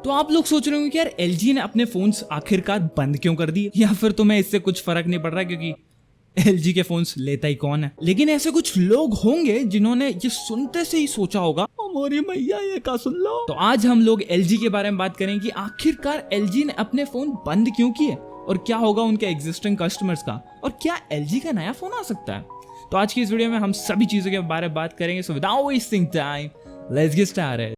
तो आप लोग सोच रहे होंगे कि यार LG ने अपने फोन्स आखिरकार बंद क्यों कर दिए, या फिर तुम्हें इससे कुछ फर्क नहीं पड़ रहा क्योंकि LG के फोन्स लेता ही कौन है। लेकिन ऐसे कुछ लोग होंगे जिन्होंने ये सुनते से ही सोचा होगा मोरी मैया ये का सुन लो। तो आज हम लोग LG के बारे में बात करें कि आखिरकार LG ने अपने फोन बंद क्यों किए और क्या होगा उनके एग्जिस्टिंग कस्टमर्स का, और क्या LG का नया फोन आ सकता है। तो आज की इस वीडियो में हम सभी चीजों के बारे में बात करेंगे। So without wasting time let's get started.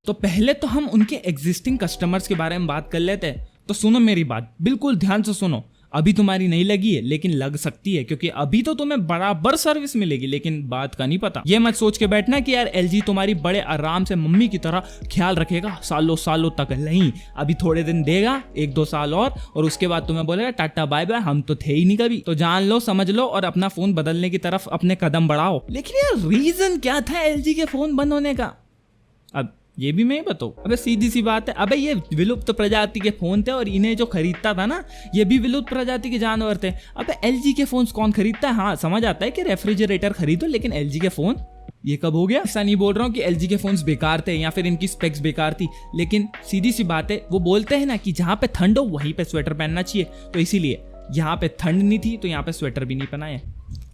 तो पहले तो हम उनके एग्जिस्टिंग कस्टमर्स के बारे में बात कर लेते हैं। तो सुनो मेरी बात, बिल्कुल ध्यान से सुनो। अभी तुम्हारी नहीं लगी है लेकिन लग सकती है, क्योंकि अभी तो तुम्हें बराबर सर्विस मिलेगी, लेकिन बात का नहीं पता। ये मत सोच के बैठना कि यार LG तुम्हारी बड़े आराम से मम्मी की तरह ख्याल रखेगा सालों सालों तक। नहीं, अभी थोड़े दिन देगा, 1-2 साल और उसके बाद तुम्हें बोलेगा टाटा बाय बाय, हम तो थे ही नहीं कभी। तो जान लो, समझ लो और अपना फोन बदलने की तरफ अपने कदम बढ़ाओ। लेकिन यार रीजन क्या था LG के फोन बंद होने का, अब ये भी मैं ही बताऊं। अबे सीधी सी बात है, अबे ये विलुप्त प्रजाति के फोन थे और इन्हें जो खरीदता था ना, ये भी विलुप्त प्रजाति के जानवर थे। अबे LG के फोन कौन खरीदता है। हाँ समझ आता है कि रेफ्रिजरेटर खरीदो, लेकिन LG के फोन ये कब हो गया। ऐसा नहीं बोल रहा हूँ कि LG के फोन्स बेकार थे या फिर इनकी स्पेक्स बेकार थी, लेकिन सीधी सी बात है, वो बोलते हैं ना कि जहाँ पे ठंड हो वहीं पे स्वेटर पहनना चाहिए। तो इसीलिए यहाँ पे ठंड नहीं थी तो यहाँ पे स्वेटर भी नहीं पहनाए।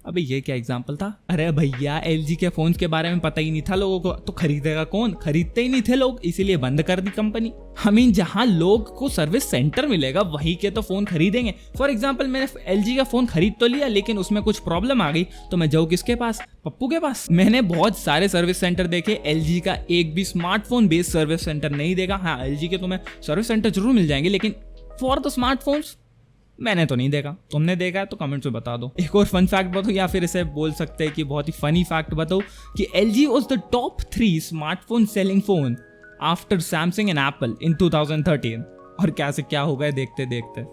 अबे ये क्या एग्जाम्पल था। अरे भैया LG के फोन के बारे में पता ही नहीं था लोगों को, तो खरीदेगा कौन, खरीदते ही नहीं थे लोग, इसीलिए बंद कर दी कंपनी। I mean, जहां लोग को सर्विस सेंटर मिलेगा वहीं के तो फोन खरीदेंगे। फॉर एग्जाम्पल मैंने LG का फोन खरीद तो लिया, लेकिन उसमें कुछ प्रॉब्लम आ गई तो मैं जाऊँ किसके पास, पप्पू के पास। मैंने बहुत सारे सर्विस सेंटर देखे, LG का एक भी स्मार्टफोन बेस्ड सर्विस सेंटर नहीं देखा। हाँ LG के तुम्हें सर्विस सेंटर जरूर मिल जाएंगे, लेकिन फॉर द स्मार्टफोन्स मैंने तो नहीं देखा। तुमने देखा है तो कमेंट्स में बता दो। एक और फन फैक्ट बताओ, या फिर इसे बोल सकते हैं कि बहुत ही फनी फैक्ट बताओ कि LG was the top 3 smartphone selling phone after Samsung and Apple in 2013। और क्या से क्या हो गया देखते देखते।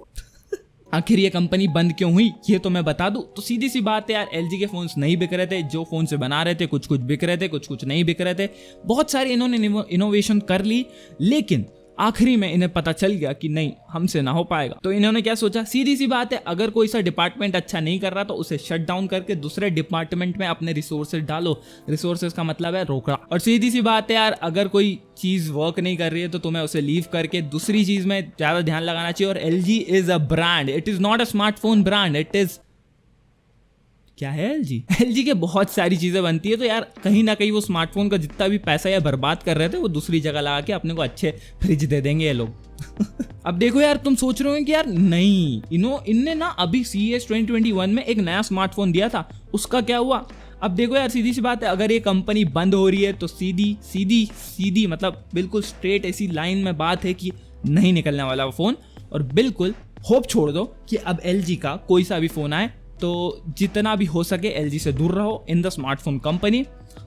आखिर ये कंपनी बंद क्यों हुई ये तो मैं बता दूं। तो सीधी सी बात है यार, LG के फोन्स नहीं बिक रहे थे। जो फोन से बना रहे थे कुछ कुछ बिक रहे थे, कुछ कुछ नहीं बिक रहे थे। बहुत सारे इन्होंने इनोवेशन कर ली, लेकिन आखिरी में इन्हें पता चल गया कि नहीं, हमसे ना हो पाएगा। तो इन्होंने क्या सोचा, सीधी सी बात है, अगर कोई सा डिपार्टमेंट अच्छा नहीं कर रहा तो उसे शट डाउन करके दूसरे डिपार्टमेंट में अपने रिसोर्सेज डालो। रिसोर्सेज का मतलब है रोकड़ा। और सीधी सी बात है यार, अगर कोई चीज वर्क नहीं कर रही है तो तुम्हें उसे लीव करके दूसरी चीज में ज्यादा ध्यान लगाना चाहिए। और LG is a brand, it is not a smartphone brand, it is क्या है LG के बहुत सारी चीजें बनती है। तो यार कहीं ना कहीं वो स्मार्टफोन का जितना भी पैसा या बर्बाद कर रहे थे वो दूसरी जगह लगा के अपने को अच्छे फ्रिज दे देंगे ये लोग। अब देखो यार, तुम सोच रहे हो कि यार नहीं, इनने ना अभी CES 2021 में एक नया स्मार्टफोन दिया था, उसका क्या हुआ। अब देखो यार, सीधी सी बात है, अगर ये कंपनी बंद हो रही है तो सीधी सीधी सीधी मतलब बिल्कुल स्ट्रेट ऐसी लाइन में बात है कि नहीं निकलने वाला वो फोन। और बिल्कुल होप छोड़ दो कि अब LG का कोई सा भी फोन आए तो जितना भी हो सके LG से दूर रहो इन द स्मार्टफोन कंपनी।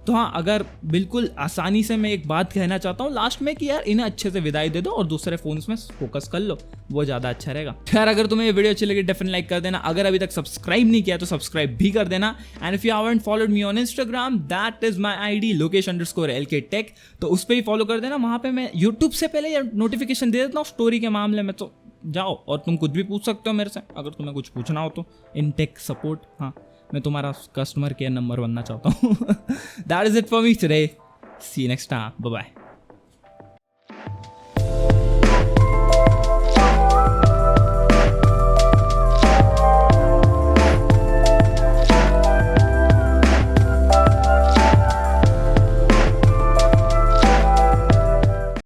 तो हाँ, अगर बिल्कुल आसानी से मैं एक बात कहना चाहता हूँ लास्ट में कि यार इन्हें अच्छे से विदाई दे दो और दूसरे फोन्स में फोकस कर लो, वो ज़्यादा अच्छा रहेगा। यार अगर तुम्हें ये वीडियो अच्छी लगी डेफिनेटली लाइक कर देना। अगर अभी तक सब्सक्राइब नहीं किया तो सब्सक्राइब भी कर देना। And if you haven't followed me on Instagram, that is my ID Lokesh_LK Tech, तो उस पर ही फॉलो कर देना। वहाँ पे मैं यूट्यूब से पहले यार नोटिफिकेशन दे देता हूँ स्टोरी के मामले में, तो जाओ और तुम कुछ भी पूछ सकते हो मेरे से, अगर तुम्हें कुछ पूछना हो तो इन टेक सपोर्ट। हाँ, मैं तुम्हारा कस्टमर केयर नंबर बनना चाहता हूँ। That is it for me today, see you next time, bye bye.